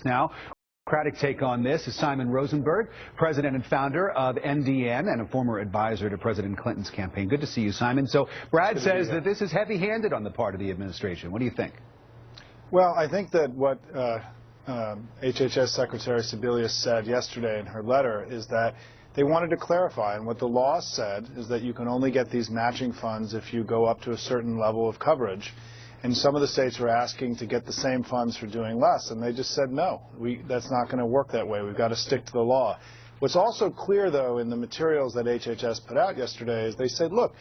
Now, Democratic take on this is Simon Rosenberg, president and founder of NDN and a former advisor to President Clinton's campaign. Good to see you, Simon. So Brad says that this is heavy-handed on the part of the administration. What do you think? Well, I think that what HHS Secretary Sebelius said yesterday in her letter is that they wanted to clarify, and what the law said is that you can only get these matching funds if you go up to a certain level of coverage. And some of the states were asking to get the same funds for doing less, and they just said no, that's not going to work that way. We've got to stick to the law. What's also clear, though, in the materials that HHS put out yesterday is they said, look,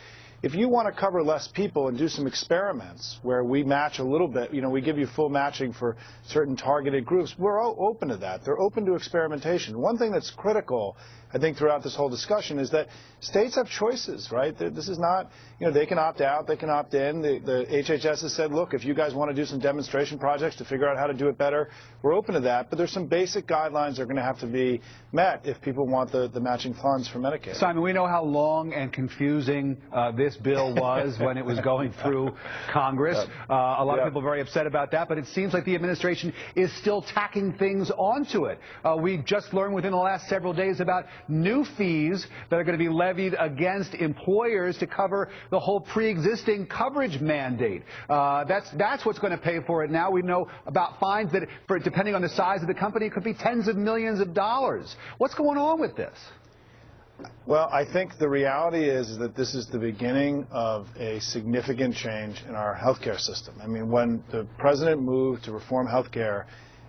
if you want to cover less people and do some experiments where we match a little bit, we give you full matching for certain targeted groups, we're open to that. They're open to experimentation. One thing that's critical, I think, throughout this whole discussion is that states have choices, right? This is not, they can opt out, they can opt in. The HHS has said, look, if you guys want to do some demonstration projects to figure out how to do it better, we're open to that. But there's some basic guidelines that are going to have to be met if people want the matching funds for Medicaid. Simon, we know how long and confusing this bill was when it was going through Congress. A lot of people are very upset about that, but it seems like the administration is still tacking things onto it. We just learned within the last several days about new fees that are going to be levied against employers to cover the whole pre-existing coverage mandate. That's what's going to pay for it now. We know about fines that, depending on the size of the company, it could be tens of millions of dollars. What's going on with this? Well, I think the reality is that this is the beginning of a significant change in our healthcare system. I mean, when the president moved to reform healthcare,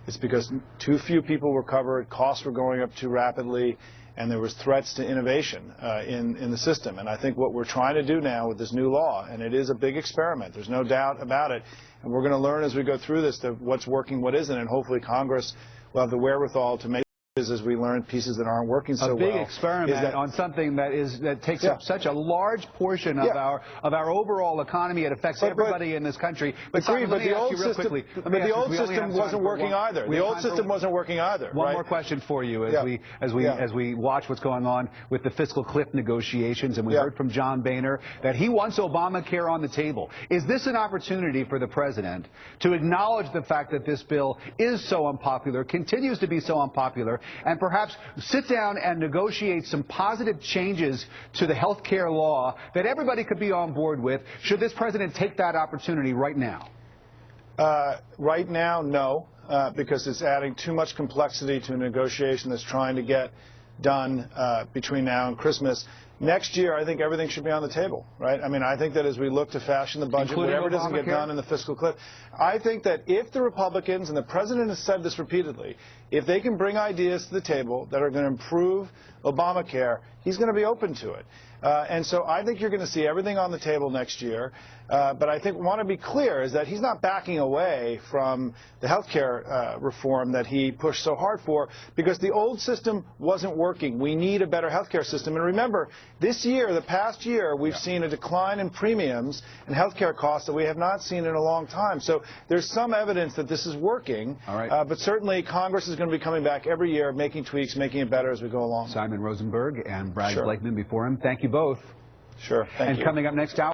it's because too few people were covered, costs were going up too rapidly, and there was threats to innovation in the system. And I think what we're trying to do now with this new law, and it is a big experiment, there's no doubt about it, and we're going to learn as we go through this what's working, what isn't, and hopefully Congress will have the wherewithal to make as we learn pieces that aren't working so well. A big experiment on something that takes up such a large portion of our overall economy. It affects everybody in this country. But the old system wasn't working either. The old system wasn't working either. One more question for you as we watch what's going on with the fiscal cliff negotiations, and we heard from John Boehner that he wants Obamacare on the table. Is this an opportunity for the president to acknowledge the fact that this bill is so unpopular, continues to be so unpopular, and perhaps sit down and negotiate some positive changes to the health care law that everybody could be on board with? Should this president take that opportunity right now? Right now, no, because it's adding too much complexity to a negotiation that's trying to get done between now and Christmas. Next year, I think everything should be on the table, right? I mean, I think that as we look to fashion the budget, whatever doesn't get done in the fiscal cliff, I think that if the Republicans, and the president has said this repeatedly, if they can bring ideas to the table that are going to improve Obamacare, he's going to be open to it. And so I think you're going to see everything on the table next year. But I think want to be clear is that he's not backing away from the health care reform that he pushed so hard for, because the old system wasn't working. We need a better health care system. And remember, this year, the past year, we've seen a decline in premiums and health care costs that we have not seen in a long time. So there's some evidence that this is working. All right. But certainly Congress is going to be coming back every year, making tweaks, making it better as we go along. Simon Rosenberg and Brad Blakeman before him. Thank you both. Sure. Thank you. And coming up next hour.